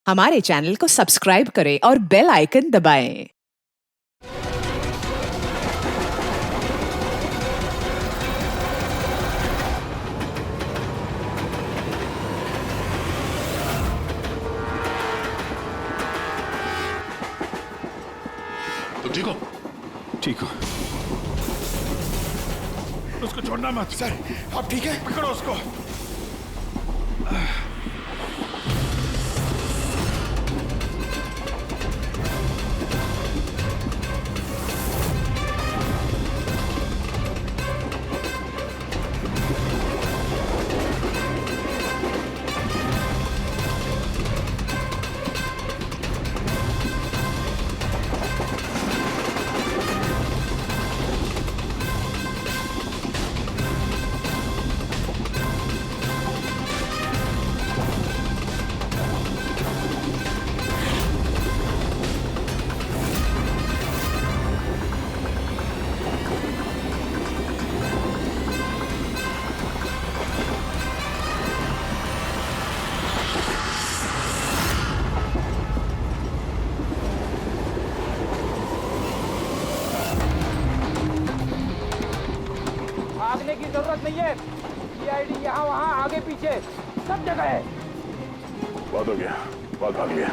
हमारे चैनल को सब्सक्राइब करें और बेल आइकन दबाएं। तुम ठीक हो? ठीक हो। उसको छोड़ना मत। सर, आप ठीक है? पकड़ो उसको। भागने की जरूरत नहीं है। सीआईडी यहाँ वहाँ आगे पीछे सब जगह है। बहुत हो गया, बहुत भाग लिया।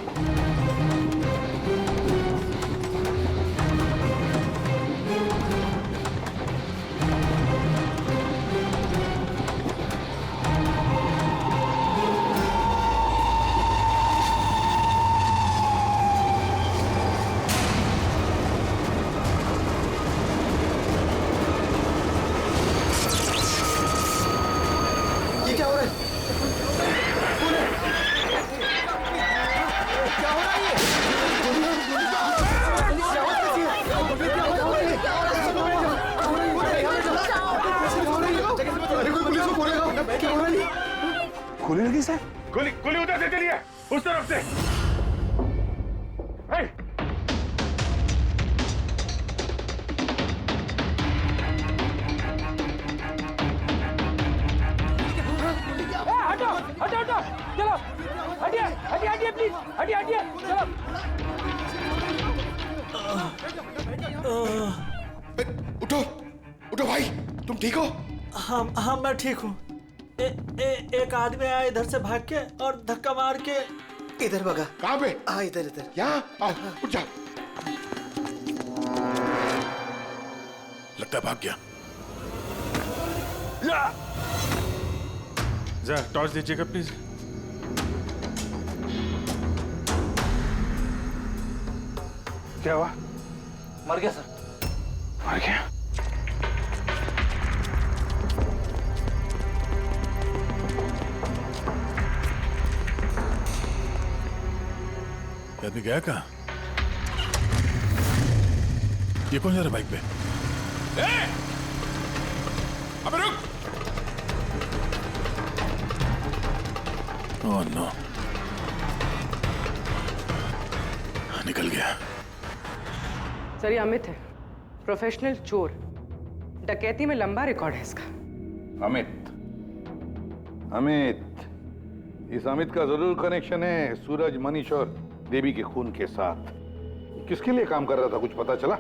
ये क्या हो रहा है? कौन है? क्या हो रहा है ये? क्या आवाज़ कैसी है? क्या आवाज़ हो रही है? अरे कोई पुलिस को बोलेगा। क्या हो रहा है? गोली लगी सर? गोली गोली उधर से चली है, उस तरफ से। हे! हटो हटो हटो, चलो हटिए हटिए हटिए प्लीज, हटिए हटिए चलो। उठो, उठो भाई, तुम ठीक हो? हाँ मैं ठीक हूँ। एक आदमी आया इधर से भाग के और धक्का मार के इधर भगा। कहाँ पे? हाँ इधर इधर। यहाँ आओ, उठ जाओ। लगता है भाग गया। जरा टॉर्च दीजिएगा प्लीज। क्या हुआ? मर गया सर। मर गया? आदमी गया कहाँ? ये कौन जा रहा बाइक पे? अबे रुक! ओह नो, निकल गया। सर ये अमित है, प्रोफेशनल चोर। डकैती में लंबा रिकॉर्ड है इसका। अमित, इस अमित का जरूर कनेक्शन है सूरज, मनीष और देवी के खून के साथ। किसके लिए काम कर रहा था, कुछ पता चला?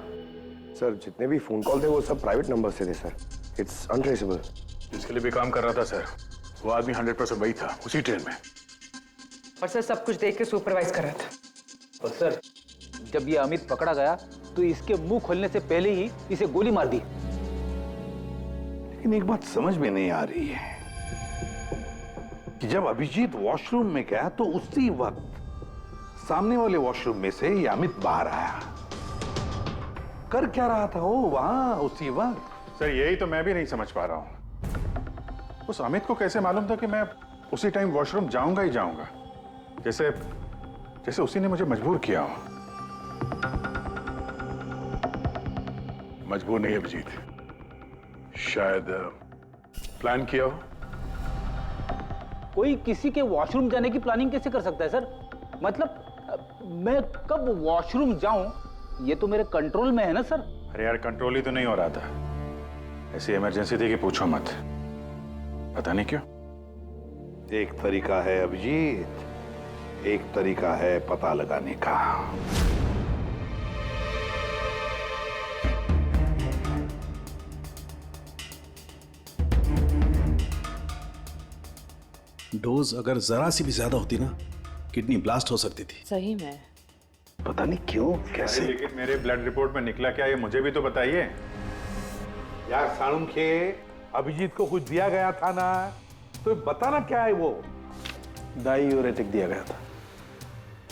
सर जितने भी फोन कॉल थे वो सब प्राइवेट नंबर से थे सर। It's untraceable. जिसके लिए भी काम कर रहा था सर, वो आदमी 100% वही था, उसी ट्रेन में। और सर सब कुछ देख के सुपरवाइज कर रहा था। और सर जब ये अमित पकड़ा गया तो इसके मुंह खोलने से पहले ही इसे गोली मार दी। लेकिन एक बात समझ में नहीं आ रही है कि जब अभिजीत वॉशरूम में गया तो उसी वक्त सामने वाले वॉशरूम में से ये अमित बाहर आया। कर क्या रहा था वो वहां उसी वक्त? सर यही तो मैं भी नहीं समझ पा रहा हूं। उस अमित को कैसे मालूम था कि मैं उसी टाइम वॉशरूम जाऊंगा ही जाऊंगा, जैसे जैसे उसी ने मुझे मजबूर किया हो। मजबूर नहीं अभिजीत, शायद प्लान किया हो। कोई किसी के वॉशरूम जाने की प्लानिंग कैसे कर सकता है सर? मतलब मैं कब वॉशरूम जाऊं ये तो मेरे कंट्रोल में है ना सर। अरे यार कंट्रोल ही तो नहीं हो रहा था, ऐसी इमरजेंसी थी कि पूछो मत। पता नहीं क्यों। एक तरीका है अभिजीत, एक तरीका है पता लगाने का। डोज अगर जरा सी भी ज्यादा होती ना, किडनी ब्लास्ट हो सकती थी। सही में। पता नहीं क्यों, कैसे। लेकिन मेरे ब्लड रिपोर्ट में निकला क्या, ये मुझे भी तो बताइए। यार साळुंखे, अभिजीत को कुछ दिया गया था ना, तो बताना क्या है वो। डायूरेटिक दिया गया था,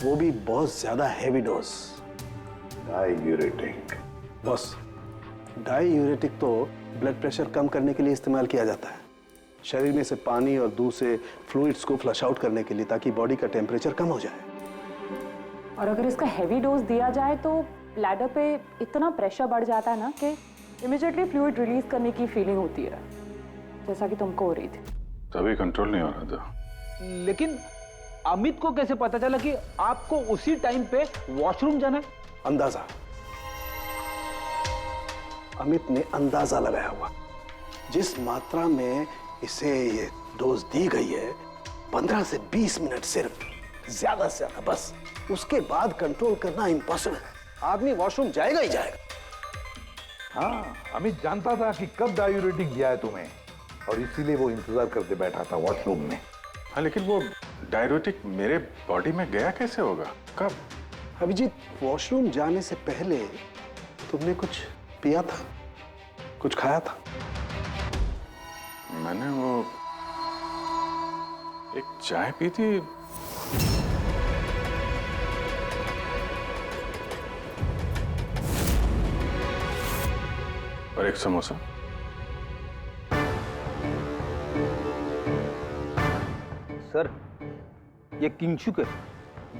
वो भी बहुत ज्यादा heavy dose. Diuretic? Boss, diuretic तो ब्लड प्रेशर कम करने के लिए इस्तेमाल किया जाता है, शरीर में से पानी और दूध से फ्लूइड्स को फ्लश आउट करने के लिए, ताकि बॉडी का टेम्परेचर कम हो जाए। और अगर इसका हैवी डोज दिया जाए तो ब्लैडर पे इतना प्रेशर बढ़ जाता है ना कि इमीडिएटली फ्लूइड रिलीज करने की फीलिंग होती है, जैसा कि तुमको हो रही थी। तभी कंट्रोल नहीं हो रहा था। लेकिन अमित को कैसे पता चला कि आपको उसी टाइम पे वॉशरूम जाना है? अंदाजा, अमित ने अंदाजा लगाया हुआ। जिस मात्रा में इसे ये डोज दी गई है, 15 से 20 मिनट सिर्फ, ज्यादा से ज्यादा, बस उसके बाद कंट्रोल करना इम्पॉसिबल है। आदमी वॉशरूम जाएगा ही जाएगा। हाँ, अमित जानता था कि कब डायूरेटिक दिया है तुम्हें, और इसीलिए वो इंतजार करते बैठा था वॉशरूम में। हाँ, लेकिन वो डायूरेटिक मेरे बॉडी में गया कैसे होगा, कब? अभिजीत, वॉशरूम जाने से पहले तुमने कुछ पिया था, कुछ खाया था? मैंने वो एक चाय पी थी। और एक समोसा। सर, ये किंगशुक है,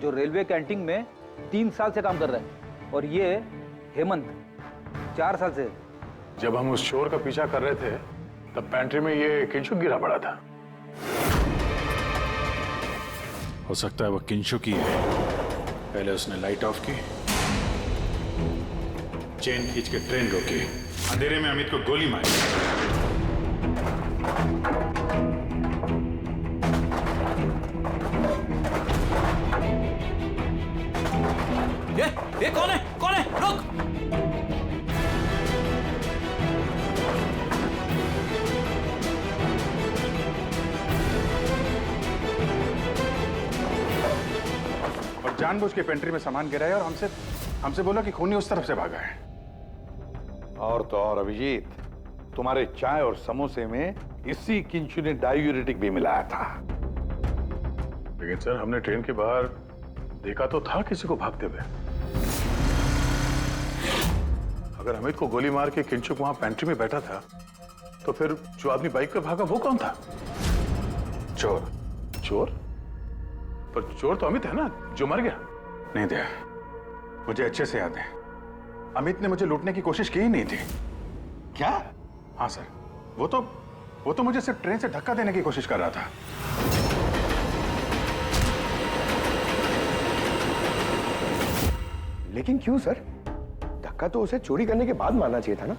जो रेलवे कैंटीन में 3 साल से काम कर रहा है, और ये हेमंत 4 साल से। जब हम उस चोर का पीछा कर रहे थे, तब पैंट्री में ये किंशुक गिरा पड़ा था। हो सकता है वो किंशुक ही है। पहले उसने लाइट ऑफ की, चेन खींच के ट्रेन रोकी, अंधेरे में अमित को गोली मारी। ये कौन है? कौन है? रुक! और जानबूझ के पेंट्री में सामान गिराया और हमसे बोला कि खूनी उस तरफ से भागा है। और तो और अभिजीत, तुम्हारे चाय और समोसे में इसी किंचु ने डायूरेटिक भी मिलाया था। लेकिन सर, हमने ट्रेन के बाहर देखा तो था किसी को भागते हुए। अगर अमित को गोली मार के किंचुक वहां पेंट्री में बैठा था, तो फिर जो आदमी बाइक पे भागा वो कौन था? चोर। चोर? पर चोर तो अमित है ना, जो मर गया। नहीं दया, मुझे अच्छे से याद है, अमित ने मुझे लूटने की कोशिश की ही नहीं थी। क्या? हाँ सर, वो तो मुझे सिर्फ ट्रेन से धक्का देने की कोशिश कर रहा था। लेकिन क्यों सर? धक्का तो उसे चोरी करने के बाद मारना चाहिए था ना।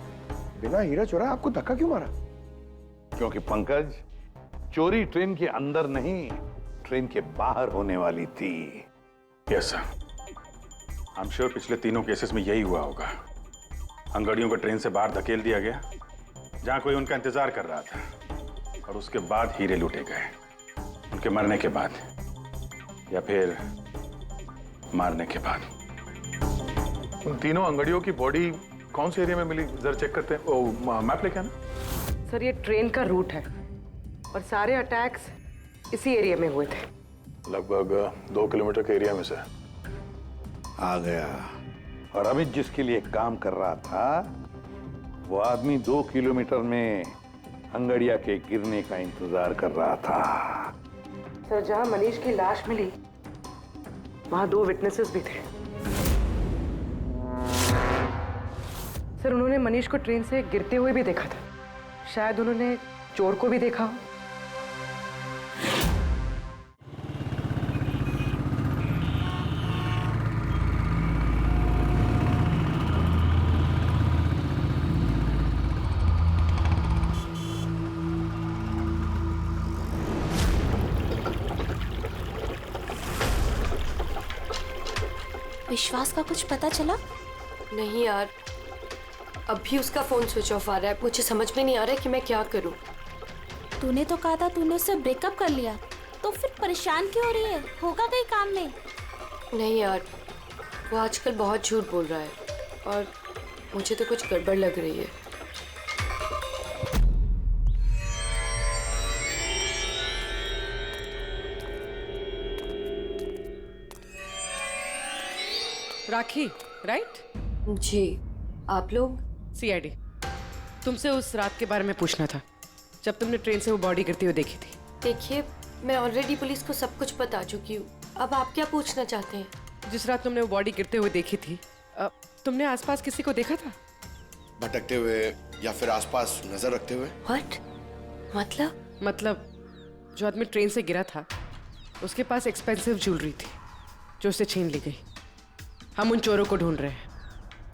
बिना हीरा चोरा आपको धक्का क्यों मारा? क्योंकि पंकज, चोरी ट्रेन के अंदर नहीं, ट्रेन के बाहर होने वाली थी। Yes sir, I am sure पिछले तीनों केसेस में यही हुआ होगा। अंगड़ियों को ट्रेन से बाहर धकेल दिया गया, जहां कोई उनका इंतजार कर रहा था, और उसके बाद हीरे लूटे गए, उनके मरने के बाद या फिर मारने के बाद। उन तीनों अंगड़ियों की बॉडी कौन से एरिया में मिली, जरा चेक करते हैं। ओ, मैप लेके आना। सर, ये ट्रेन का रूट है और सारे अटैक्स इसी एरिया में हुए थे। लगभग 2 किलोमीटर के एरिया में से। आ गया। और अमित जिसके लिए काम कर रहा था, वो आदमी 2 किलोमीटर में अंगड़िया के गिरने का इंतजार कर रहा था। सर, जहां मनीष की लाश मिली, वहां 2 विटनेसेस भी थे। सर, उन्होंने मनीष को ट्रेन से गिरते हुए भी देखा था। शायद उन्होंने चोर को भी देखा हो। विश्वास का कुछ पता चला? नहीं यार, अभी उसका फोन स्विच ऑफ आ रहा है। मुझे समझ में नहीं आ रहा है कि मैं क्या करूं। तूने तो कहा था तूने उससे ब्रेकअप कर लिया, तो फिर परेशान क्यों हो रही है? होगा कहीं काम में? नहीं यार, वो आजकल बहुत झूठ बोल रहा है और मुझे तो कुछ गड़बड़ लग रही है। राखी, राइट? जी, आप लोग? सीआईडी। तुमसे उस रात के बारे में पूछना था जब तुमने ट्रेन से वो बॉडी गिरती हुई देखी थी। देखिए, मैं ऑलरेडी पुलिस को सब कुछ बता चुकी हूँ। अब आप क्या पूछना चाहते हैं? जिस रात तुमने वो बॉडी गिरते हुए देखी थी, तुमने आसपास किसी को देखा था? भटकते हुए या फिर आसपास नजर रखते हुए? व्हाट? मतलब जो आदमी ट्रेन से गिरा था उसके पास एक्सपेंसिव ज्वेलरी थी जो उसे छीन ली गई। हम उन चोरों को ढूंढ रहे हैं।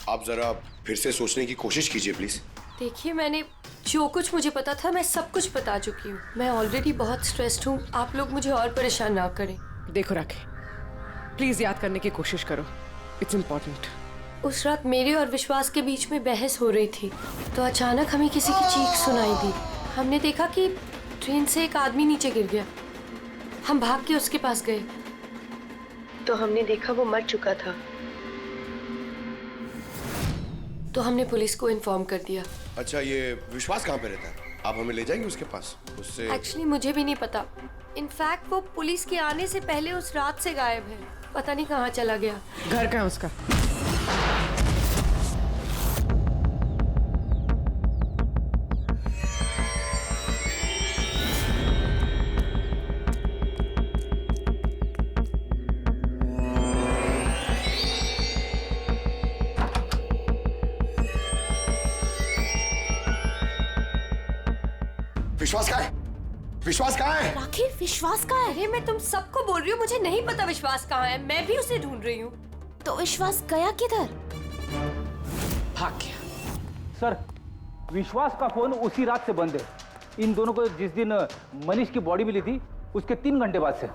आप जरा फिर से सोचने की कोशिश कीजिए प्लीज। देखिए, मैंने जो कुछ मुझे पता था मैं सब कुछ बता चुकी हूँ। मैं ऑलरेडी बहुत स्ट्रेस्ड हूँ। आप लोग मुझे और परेशान ना करें। देखो राखी, प्लीज याद करने की कोशिश करो, इट्स इम्पोर्टेंट। उस रात मेरे और विश्वास के बीच में बहस हो रही थी तो अचानक हमें किसी की चीख सुनाई दी। हमने देखा कि ट्रेन से एक आदमी नीचे गिर गया। हम भाग के उसके पास गए तो हमने देखा वो मर चुका था। तो हमने पुलिस को इन्फॉर्म कर दिया। अच्छा, ये विश्वास कहाँ पे रहता है? आप हमें ले जाएंगे उसके पास? उससे एक्चुअली मुझे भी नहीं पता। इनफैक्ट वो पुलिस के आने से पहले उस रात से गायब है। पता नहीं कहाँ चला गया। घर कहाँ है उसका? विश्वास कहाँ है? विश्वास कहाँ है? राखी, विश्वास कहाँ है? अरे मैं तुम सबको बोल रही हूँ, मुझे नहीं पता विश्वास कहाँ है। मैं भी उसे ढूंढ रही हूँ। तो विश्वास गया किधर? भाग गया। सर, विश्वास का फोन उसी रात से बंद है। इन दोनों को जिस दिन मनीष की बॉडी मिली थी उसके 3 घंटे बाद से।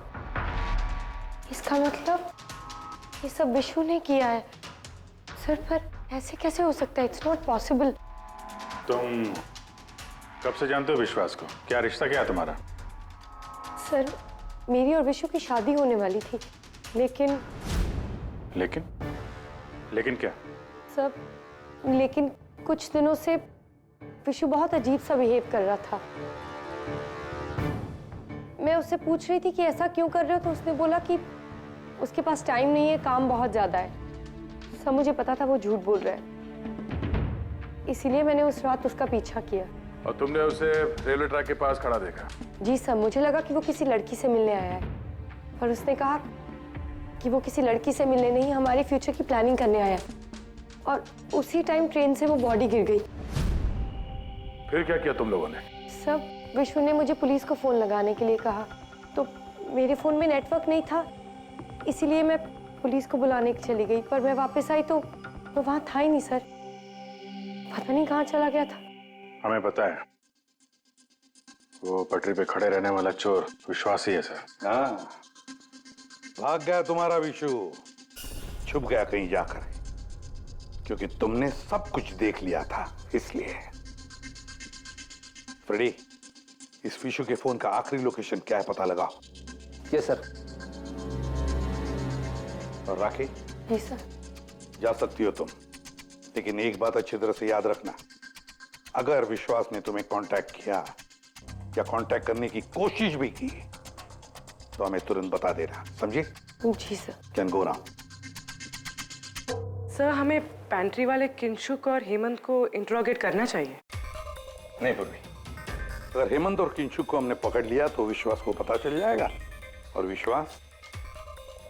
इसका मतलब ये सब विशु ने किया है। सर, पर ऐसे कैसे हो सकता है? It's not possible. तुम कब से जानते हो विश्वास को? क्या रिश्ता क्या है तुम्हारा? सर, मेरी और विशु की शादी होने वाली थी, लेकिन क्या? सब लेकिन कुछ दिनों से विशु बहुत अजीब सा बिहेव कर रहा था। मैं उससे पूछ रही थी कि ऐसा क्यों कर रहे हो, तो उसने बोला कि उसके पास टाइम नहीं है, काम बहुत ज्यादा है। सब मुझे पता था वो झूठ बोल रहा है, इसीलिए मैंने उस रात उसका पीछा किया। और तुमने उसे रेलवे ट्रैक के पास खड़ा देखा? जी सर, मुझे लगा कि वो किसी लड़की से मिलने आया है, पर उसने कहा कि वो किसी लड़की से मिलने नहीं, हमारे फ्यूचर की प्लानिंग करने आया है। और उसी टाइम ट्रेन से वो बॉडी गिर गई। फिर क्या किया तुम लोगों ने? सब विश्व ने मुझे पुलिस को फोन लगाने के लिए कहा, तो मेरे फोन में नेटवर्क नहीं था, इसीलिए मैं पुलिस को बुलाने के चली गई। पर मैं वापस आई तो वो वहां था ही नहीं सर। पता नहीं कहाँ चला गया था। हमें पता है, वो पटरी पे खड़े रहने वाला चोर विश्वास ही है सर। हाँ, भाग गया तुम्हारा विशु, छुप गया कहीं जाकर, क्योंकि तुमने सब कुछ देख लिया था इसलिए। फ्रेडी, इस विशु के फोन का आखिरी लोकेशन क्या है पता लगाओ। Yes sir. और राखी? जी सर। जा सकती हो तुम, लेकिन एक बात अच्छी तरह से याद रखना, अगर विश्वास ने तुम्हें कांटेक्ट किया या कांटेक्ट करने की कोशिश भी की तो हमें तुरंत बता देना, समझे? जी sir. Can go now. Sir, हमें पैंट्री वाले किंशुक और हेमंत को इंट्रोगेट करना चाहिए। नहीं पूर्वी, अगर हेमंत और किंशुक को हमने पकड़ लिया तो विश्वास को पता चल जाएगा और विश्वास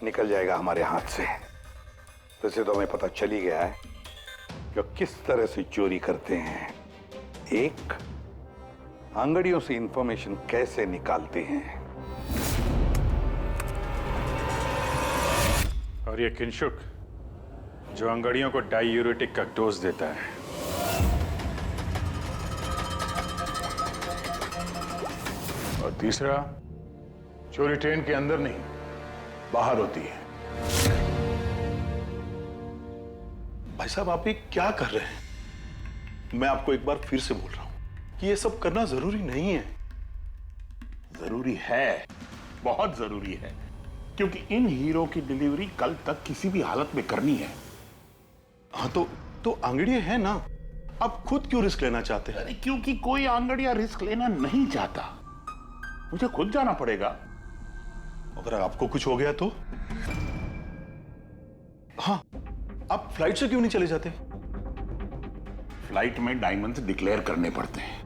निकल जाएगा हमारे हाथ से। वैसे तो हमें पता चल ही गया है कि किस तरह से चोरी करते हैं, एक अंगड़ियों से इंफॉर्मेशन कैसे निकालते हैं। और ये किंशुक जो अंगड़ियों को डायूरेटिक का डोज देता है। और तीसरा, चोरी ट्रेन के अंदर नहीं बाहर होती है। भाई साहब आप ये क्या कर रहे हैं? मैं आपको एक बार फिर से बोल रहा हूं कि ये सब करना जरूरी नहीं है। जरूरी है, बहुत जरूरी है, क्योंकि इन हीरो की डिलीवरी कल तक किसी भी हालत में करनी है। हाँ तो आंगड़िया है ना, आप खुद क्यों रिस्क लेना चाहते हैं? अरे क्योंकि कोई आंगड़िया रिस्क लेना नहीं चाहता, मुझे खुद जाना पड़ेगा। अगर आपको कुछ हो गया तो? हाँ, आप फ्लाइट से क्यों नहीं चले जाते? फ्लाइट में डायमंड्स डिक्लेयर करने पड़ते हैं,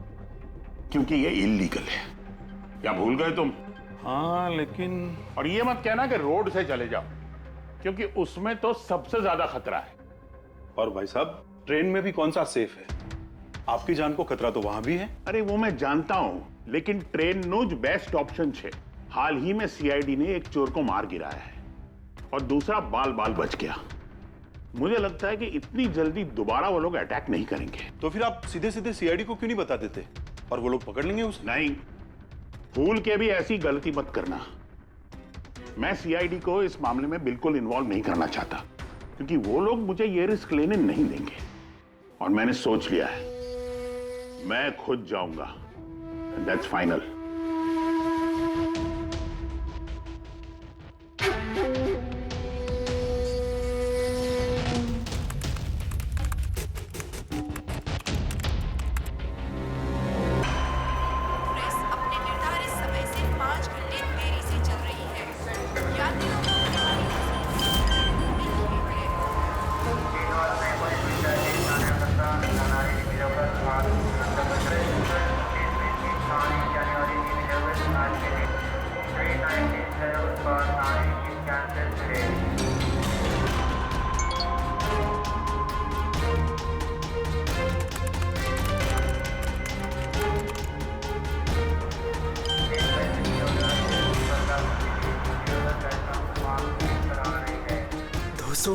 क्योंकि ये इलीगल है। क्या भूल गए तुम? हाँ लेकिन... और ये मत कहना कि रोड से चले जाओ, क्योंकि उसमें तो सबसे ज्यादा खतरा है। और भाई साहब, ट्रेन में भी कौन सा सेफ है? आपकी जान को खतरा तो वहां भी है। अरे वो मैं जानता हूं, लेकिन ट्रेन नोज बेस्ट ऑप्शन है। हाल ही में सीआईडी ने एक चोर को मार गिराया है और दूसरा बाल बाल बच गया। मुझे लगता है कि इतनी जल्दी दोबारा वो लोग अटैक नहीं करेंगे। तो फिर आप सीधे सीधे सीआईडी को क्यों नहीं बता देते और वो लोग पकड़ लेंगे उसे? नहीं, भूल के भी ऐसी गलती मत करना। मैं सीआईडी को इस मामले में बिल्कुल इन्वॉल्व नहीं करना चाहता, क्योंकि वो लोग मुझे ये रिस्क लेने नहीं देंगे। और मैंने सोच लिया है, मैं खुद जाऊंगा। That's final.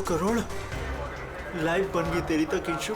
करोड़ लाइफ बन गई तेरी तो किंशु।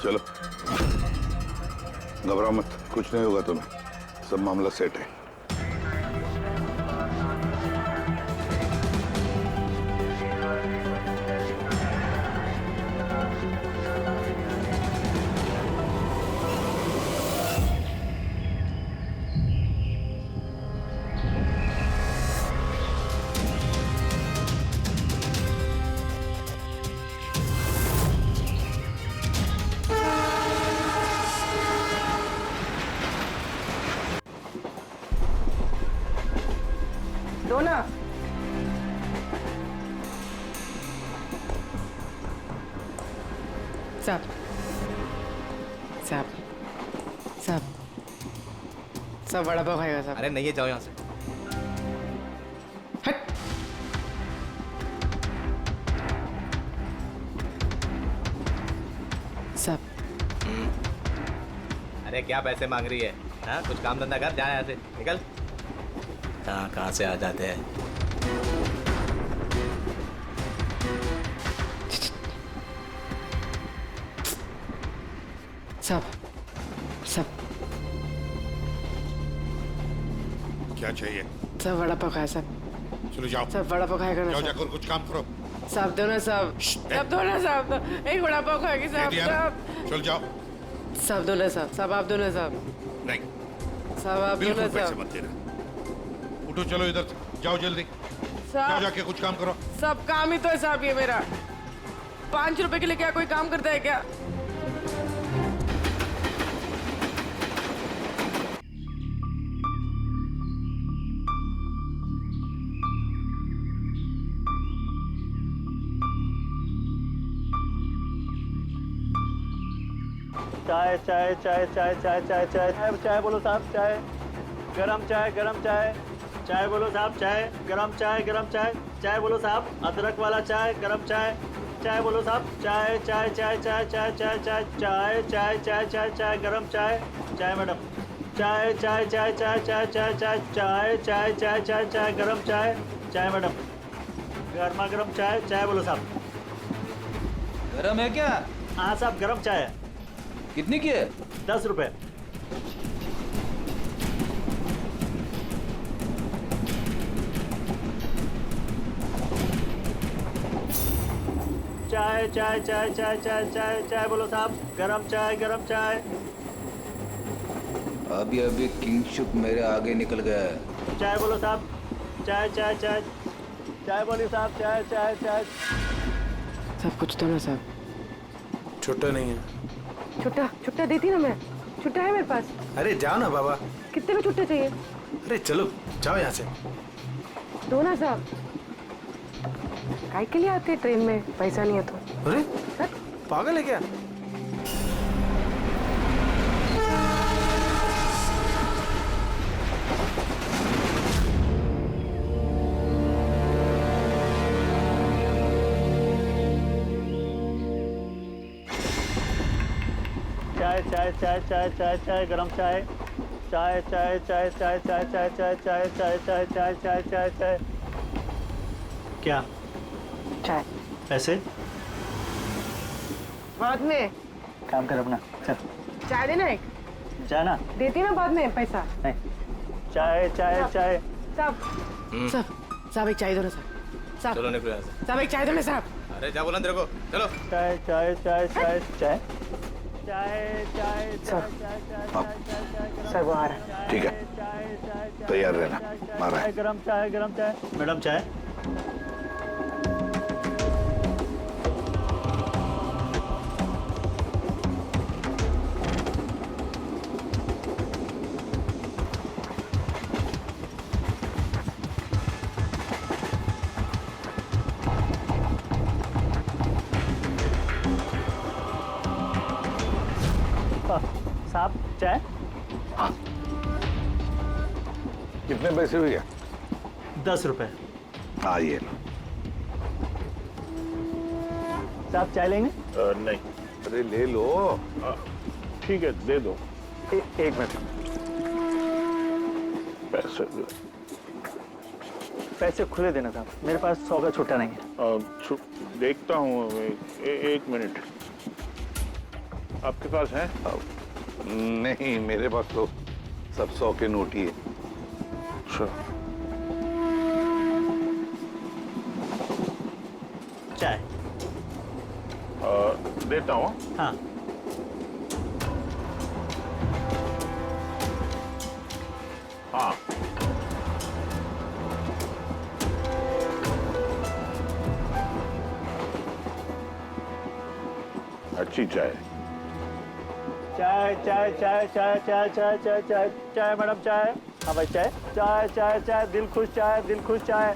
चलो, घबराओ मत, कुछ नहीं होगा तुम्हें, सब मामला सेट है। डोना, साहब साहब साहब सब बड़ा पाव खाएगा साहब। अरे नहीं, जाओ यहाँ से। हट। साहब, अरे क्या पैसे मांग रही है? हाँ, कुछ काम धंधा कर, जा यहाँ से, निकल। कहाँ से आ जाते हैं? सब क्या चाहिए? सब वड़ा पाव खाए साहब। चलो जाओ, सब वड़ा पाव खाएगा ना जाओ, साहब? जाकर कुछ काम करो। साहब दो ना साहब, साहब दो ना साहब, एक वड़ा पाव खाएगी साहब। साहब चल जाओ। साहब दो ना साहब, साहब आप दो ना साहब। नहीं साहब आप दो ना बिल्कुल पैसे साहब। मत देना। उठो, चलो इधर से, जाओ जल्दी, जाओ साहब जाके कुछ काम करो। सब काम ही तो है साहब ये मेरा। 5 रुपए के लिए क्या कोई काम करता है क्या? चाय चाय चाय चाय चाय चाय चाय चाय चाय बोलो साहब चाय गरम चाय चाय बोलो साहब चाय गरम चाय चाय बोलो साहब अदरक वाला चाय गरम चाय चाय बोलो साहब चाय चाय चाय चाय चाय चाय चाय चाय चाय चाय चाय चाय गरम चाय चाय मैडम चाय चाय चाय चाय चाय चाय चाय चाय चाय चाय चाय चाय गरम चाय चाय मैडम गर्मा गर्म चाय चाय बोलो साहब गरम है क्या? हाँ साहब गरम चाय है। कितनी की है? 10 रुपए। चाय चाय चाय चाय चाय चाय चाय बोलो साहब गरम चाय अभी अभी किंगशुक मेरे आगे निकल गया है। चाय बोलो साहब चाय चाय चाय चाय बोलिए साहब चाय चाय चाय सब कुछ तो ना साहब। छुट्टा नहीं है। छुट्टा देती ना मैं। छुट्टा है मेरे पास। अरे जाओ ना बाबा। कितने में छुट्टा चाहिए? अरे चलो जाओ यहाँ से। दो ना साहब। काय के लिए आते हैं ट्रेन में पैसा नहीं है तो? अरे पागल है क्या? चाय चाय चाय चाय चाय गरम चाय चाय चाय चाय चाय चाय चाय चाय चाय चाय चाय चाय चाय चाय चाय क्या चाय पैसे बाद में काम कर अपना चल चाय देना एक जाना देती ना बाद में पैसा नहीं चाय चाय चाय साहब एक चाय दो ना साहब चलो निकलो यहाँ से। साहब एक चाय दो ना साहब अरे जा बोला तेरे को चलो चाय चाय चाय चाय चाय चाय चाय सर वो आ रहा है। ठीक है तैयार रहना मारा है। गरम चाय मैडम चाय साहब चाय हाँ कितने पैसे हुए? 10 रुपए। हाँ ये लो। साहब चाय लेंगे? नहीं। अरे ले लो। ठीक है दे दो। एक मिनट पैसे खुले देना साहब मेरे पास 100 का छुट्टा नहीं है। देखता हूँ एक मिनट आपके पास है? नहीं मेरे पास तो सब 100 के नोट ही है। अच्छा चाय देता हूँ। हाँ हाँ अच्छी चाय। चाय चाय चाय चाय चाय चाय चाय चाय चाय मैडम चाय। हाँ भाई चाय चाय चाय चाय दिल खुश चाय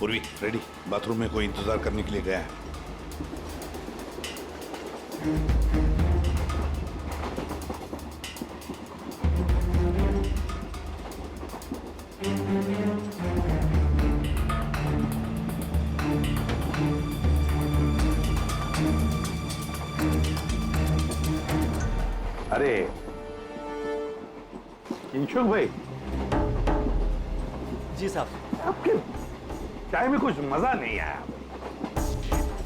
पूर्वी रेडी, बाथरूम में कोई इंतजार करने के लिए गया है। अरे किंशुक भाई। जी साहब। आपके चाय में कुछ मजा नहीं आया।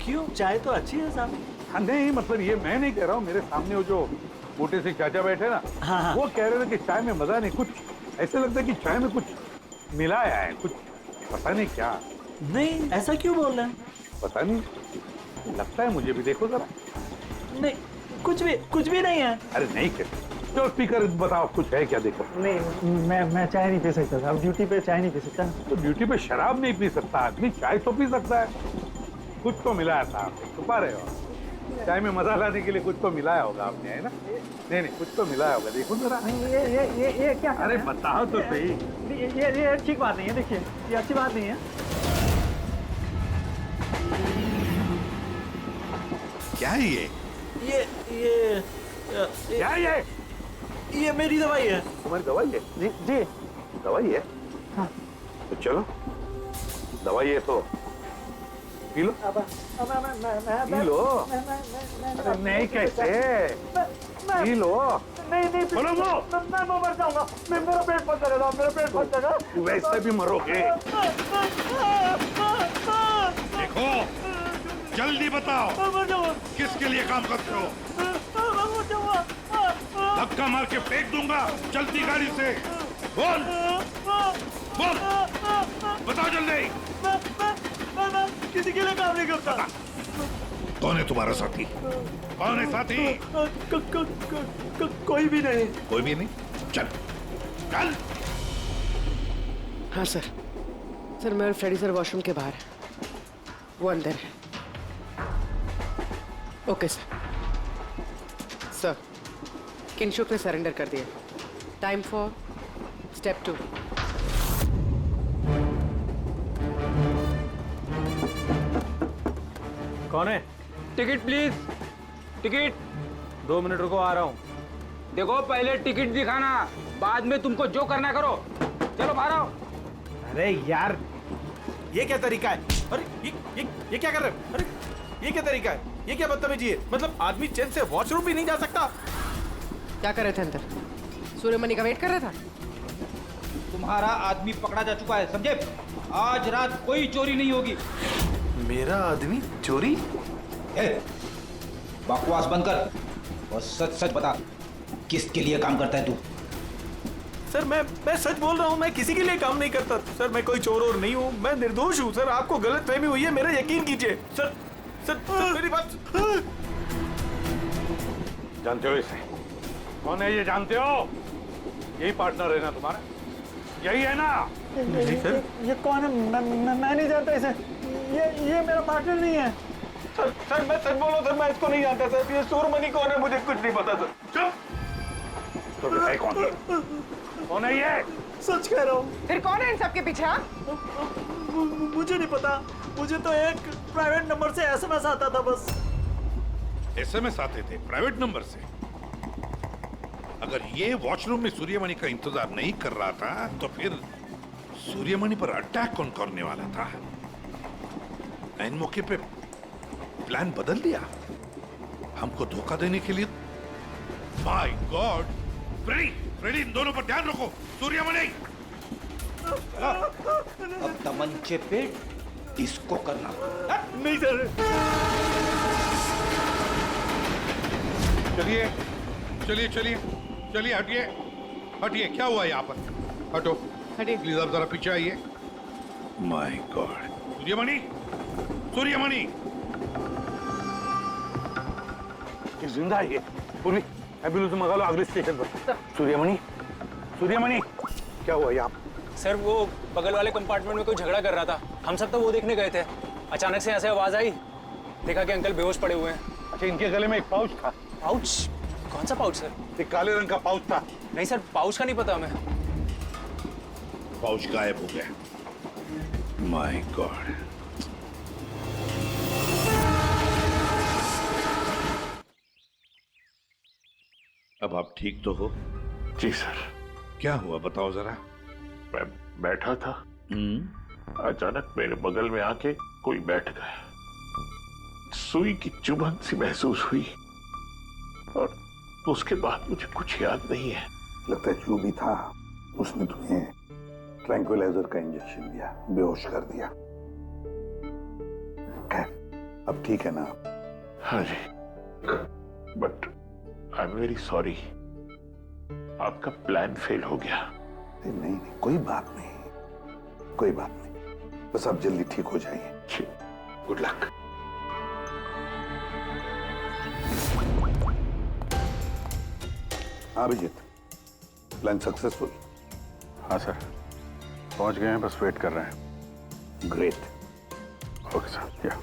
क्यों? चाय तो अच्छी है साहब। हाँ नहीं, मतलब ये मैं नहीं कह रहा हूँ, मेरे सामने वो जो मोटे से चाचा बैठे ना, हाँ। वो कह रहे थे कि चाय में मजा नहीं, कुछ ऐसे लगता है कि चाय में कुछ मिलाया है, कुछ पता नहीं क्या। नहीं, ऐसा क्यों बोल रहे हैं? पता नहीं, लगता है मुझे भी, देखो जरा। नहीं, कुछ भी नहीं है। अरे नहीं कैसे, जो स्पीकर बताओ कुछ है क्या, देखो। नहीं, मैं चाय नहीं पी सकता साहब, ड्यूटी पे चाय नहीं पी सकता। तो ड्यूटी पे शराब नहीं पी सकता आदमी, चाय तो पी सकता है। कुछ तो मिलाया था आप, छुपा रहे हो। चाय में मजा लाने के लिए कुछ तो मिलाया होगा आपने, है ना? नहीं, कुछ तो मिलाया होगा, देखो जरा। ये क्या? अरे बताओ तो सही। ये ठीक बात नहीं है, देखिए, ये अच्छी बात नहीं है। क्या है ये? क्या है ये मेरी दवाई है। तुम्हारी दवाई है? जी। दवाई है? हाँ। तो चलो, दवाई है तो पी लो। P low. अरे नहीं कैसे? P low. नहीं बोलो वो। मैं मर जाऊंगा, मेरा पेट फट जाएगा, मेरा पेट फट जाएगा। वैसे भी मरोगे। देखो, जल्दी बताओ, किसके लिए काम करते हो? धक्का मार के फेंक दूंगा, चलती गाड़ी से। बोल, बोल, बताओ जल्दी। मैं किसी के लिए काम नहीं करता। कौन है तुम्हारा साथी? कौन है साथी? कोई भी नहीं। कोई भी नहीं? चल, चल। हाँ सर, मैं और फ्रेडी सर वॉशरूम के बाहर है, वो अंदर है। Okay sir. किंशुक ने सरेंडर कर दिया। Time for step 2। कौन है? Ticket please, ticket. 2 मिनट रुको, आ रहा हूँ। देखो, पहले टिकट दिखाना, बाद में तुमको जो करना करो। चलो बाहर आओ। अरे यार, ये क्या तरीका है? अरे ये क्या कर रहे हो? अरे ये क्या तरीका है? ये क्या बदतमीजी है? मतलब आदमी चैन से वॉशरूम भी नहीं जा सकता। क्या कर रहे थे अंदर? सूर्यमणि का वेट कर रहा था। तुम्हारा आदमी पकड़ा जा चुका है, समझे? आज रात कोई चोरी नहीं होगी। मेरा आदमी चोरी? बकवास बंद कर और सच सच बता, किसके लिए काम करता है तू? सर मैं सच बोल रहा हूँ, मैं किसी के लिए काम नहीं करता सर। मैं कोई चोर और नहीं हूँ, मैं निर्दोष हूँ सर। आपको गलतफहमी हुई है, मेरा यकीन कीजिए सर। सर मेरी बात। जानते हो इसे? कौन है ये, जानते हो? यही पार्टनर है ना तुम्हारा? यही है ना? नहीं सर। ये कौन है? मैं नहीं जानता इसे। ये मेरा पार्टनर नहीं है। सर मैं सच बोलूं सर, मैं इसको नहीं जानता सर। ये सूर्यमणि कौन है मुझे कुछ नहीं पता सर। चुप। तो बताइए कौन है? कौन है ये? सच कह रहा हूँ। फिर कौन है इन सबके पीछे? मुझे नहीं पता, मुझे तो एक प्राइवेट नंबर से एसएमएस आता था बस। एसएमएस आते थे प्राइवेट नंबर से? अगर ये वॉशरूम में सूर्यमणि का इंतजार नहीं कर रहा था, तो फिर सूर्यमणि पर अटैक कौन करने वाला था? इन मौके पे प्लान बदल दिया हमको धोखा देने के लिए। My God! फ्रेडी, इन दोनों पर ध्यान रखो। सूर्यमणि, अब तमंचे पे डिस्को करना। नहीं सर। चलिए चलिए चलिए चलिए, हटिए हटिए। क्या हुआ यहाँ पर? हटो, हटिए प्लीज। आप जरा पीछे आइए। My God! सूर्यमणि, सूर्यमणि जिंदा है ये? पूरी एम्बुलेंस मंगा लो अगले स्टेशन पर। सूर्यमणि, सूर्यमणि क्या हुआ यहाँ? सर वो बगल वाले कंपार्टमेंट में कोई झगड़ा कर रहा था, हम सब तो वो देखने गए थे। अचानक से ऐसे आवाज आई, देखा कि अंकल बेहोश पड़े हुए हैं। अच्छा, इनके गले में एक पाउच था। पाउच? कौन सा पाउच सर? एक काले रंग का पाउच था। नहीं सर, पाउच का नहीं पता हमें। पाउच गायब हो गया। My God. अब आप ठीक तो हो? जी सर। क्या हुआ बताओ जरा। मैं बैठा था, अचानक मेरे बगल में आके कोई बैठ गया। सुई की चुभन सी महसूस हुई और उसके बाद मुझे कुछ याद नहीं है। लगता है जो भी था उसने तुम्हें ट्रैंक्विलाइजर का इंजेक्शन दिया, बेहोश कर दिया। खैर अब ठीक है ना? हाँ जी, but I am very sorry, आपका प्लान फेल हो गया। नहीं नहीं, कोई बात नहीं, कोई बात नहीं, बस आप जल्दी ठीक हो जाइए। Good luck. हाँ अभिजीत, प्लान सक्सेसफुल? हाँ सर, पहुंच गए हैं, बस वेट कर रहे हैं। ग्रेट। Okay sir. या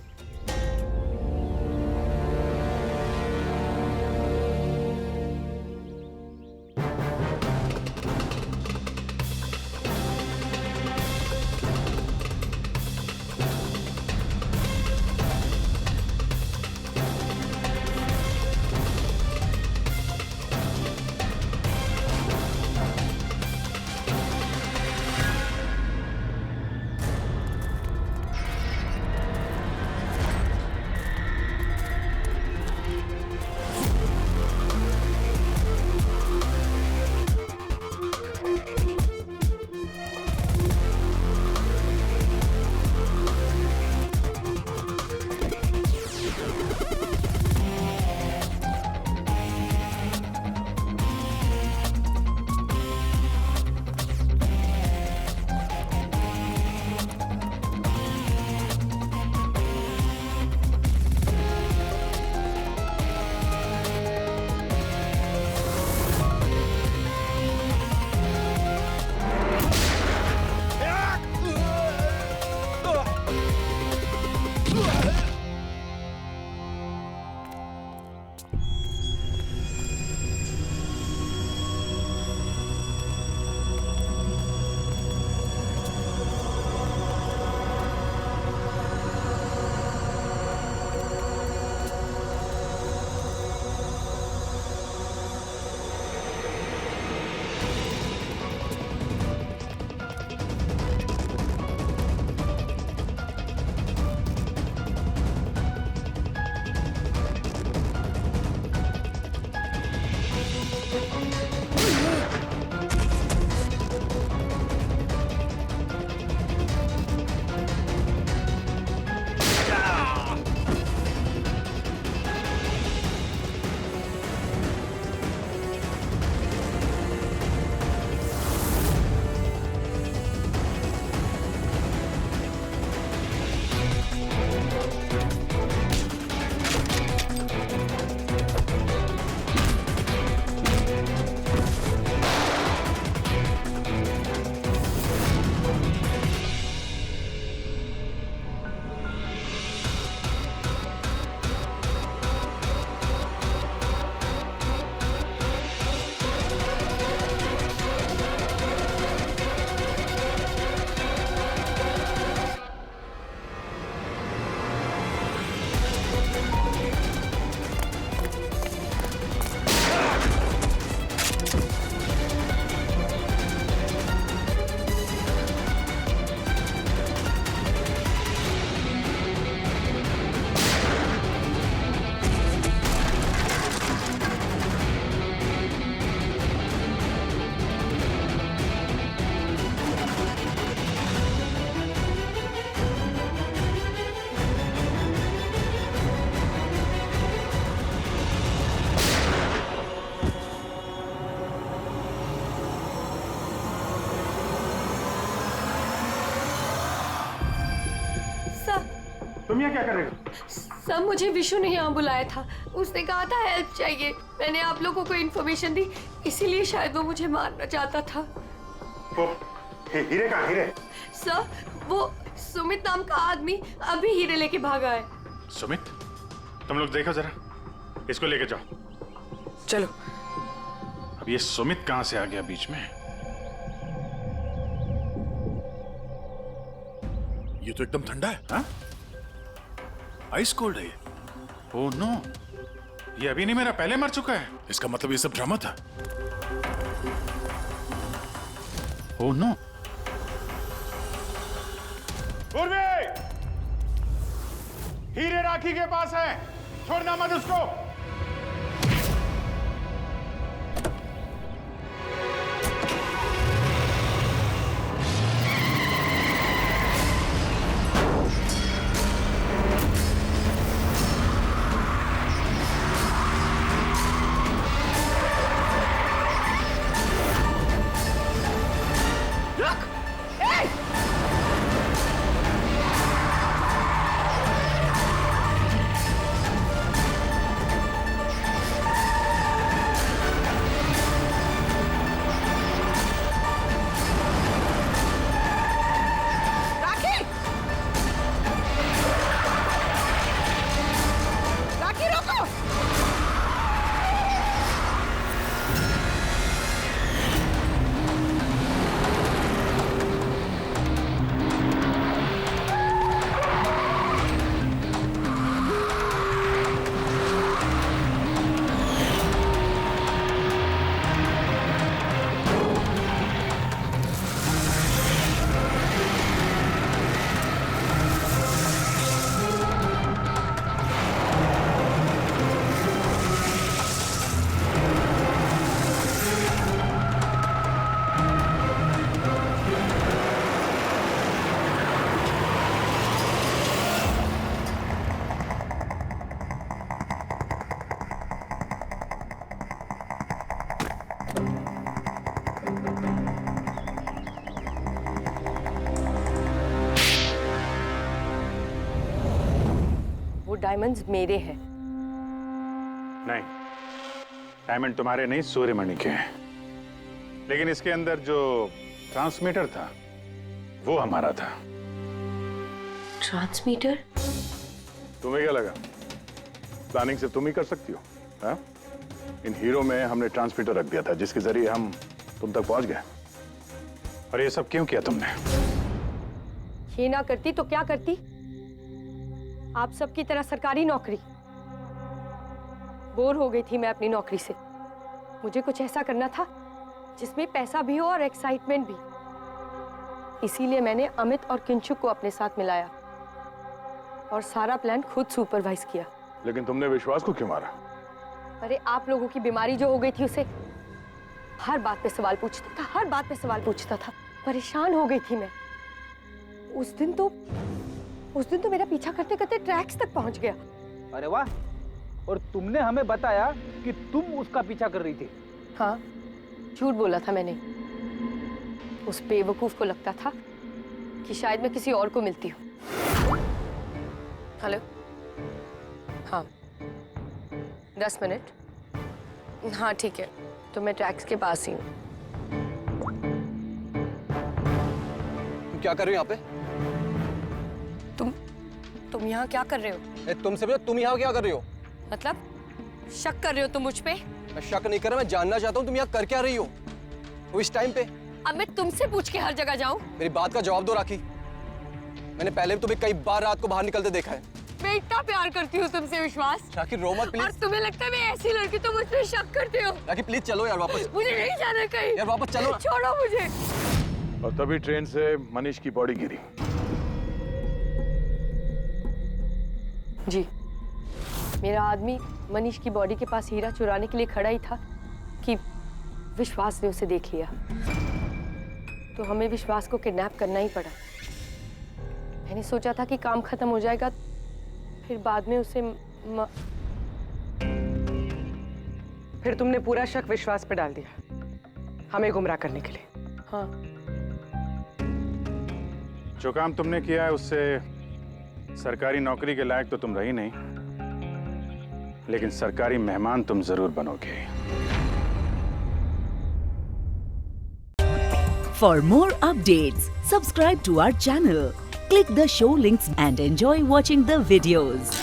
तुम यहाँ क्या कर रहे हो? सर मुझे विशु ने यहाँ बुलाया था, उसने कहा था हेल्प चाहिए, मैंने आप लोगों को इन्फॉर्मेशन दी, इसीलिए शायद वो मुझे मारना चाहता था। हीरे कहाँ? हीरे? सर वो सुमित नाम का आदमी अभी हीरे लेके भागा है। सुमित? तुम लोग देखो जरा, इसको लेके जाओ। चलो। अब ये सुमित कहाँ से आ गया बीच में? ये तो एकदम ठंडा है। हाँ? आइस कोल्ड है ये। ओह नो, ये अभी नहीं मेरा पहले मर चुका है। इसका मतलब ये सब ड्रामा था। Oh no. पूर्वी, हीरे राखी के पास है, छोड़ना मत उसको। डायमंड्स मेरे हैं। नहीं, डायमंड तुम्हारे नहीं, सूर्यमणि के हैं। लेकिन इसके अंदर जो ट्रांसमीटर था वो हमारा था। ट्रांसमीटर? तुम्हें क्या लगा प्लानिंग सिर्फ तुम ही कर सकती हो? हाँ? इन हीरो में हमने ट्रांसमीटर रख दिया था जिसके जरिए हम तुम तक पहुंच गए। और ये सब क्यों किया तुमने? ये ना करती तो क्या करती? आप सबकी तरह सरकारी नौकरी। बोर हो गई थी मैं अपनी नौकरी से। मुझे कुछ ऐसा करना था जिसमें पैसा भी हो और एक्साइटमेंट भी। इसीलिए मैंने अमित और किंचुक को अपने साथ मिलाया और सारा प्लान खुद सुपरवाइज किया। लेकिन तुमने विश्वास को क्यों मारा? अरे आप लोगों की बीमारी जो हो गई थी उसे हर बात पे सवाल पूछता था, हर बात पे सवाल पूछता था। परेशान हो गई थी मैं। उस दिन तो मेरा पीछा करते करते ट्रैक्स तक पहुंच गया। अरे वाह, और तुमने हमें बताया कि तुम उसका पीछा कर रही थी। हाँ, झूठ बोला था मैंने। उस बेवकूफ को लगता था कि शायद मैं किसी और को मिलती हूँ। हेलो, हाँ 10 मिनट। हाँ ठीक है, तो मैं ट्रैक्स के पास ही हूँ। क्या कर रहे हो यहाँ पे? तुम यहाँ क्या कर रहे हो? तुमसे भी तुम यहाँ क्या कर रही हो? मतलब शक कर रहे हो तुम मुझ पे? मैं शक नहीं कर रहा, मैं जानना चाहता हूँ तुम यहाँ कर क्या रही हो वो इस टाइम पे। अब मैं तुमसे पूछ के हर जगह जाऊँ? मेरी बात का जवाब दो राखी। मैंने पहले भी तुम्हें कई बार रात को बाहर निकलते देखा है। मैं इतना प्यार करती हूँ तुमसे विश्वास। राखी रो मत प्लीज। और तुम्हें लगता है मैं ऐसी लड़की तो मुझ पे शक करते हो? राखी प्लीज चलो यार वापस। मुझे नहीं जाना कहीं। यार वापस चलो। छोड़ो मुझे। और तभी ट्रेन से मनीष की बॉडी गिरी। जी, मेरा आदमी मनीष की बॉडी के पास हीरा चुराने के लिए खड़ा ही था कि विश्वास ने उसे देख लिया। तो हमें विश्वास को किडनैप करना ही पड़ा। मैंने सोचा था कि काम खत्म हो जाएगा, फिर बाद में उसे फिर तुमने पूरा शक विश्वास पे डाल दिया, हमें गुमराह करने के लिए। हाँ, जो काम तुमने किया है उससे सरकारी नौकरी के लायक तो तुम रही नहीं, लेकिन सरकारी मेहमान तुम जरूर बनोगे। For more updates, subscribe to our channel, click the show links and enjoy watching the videos.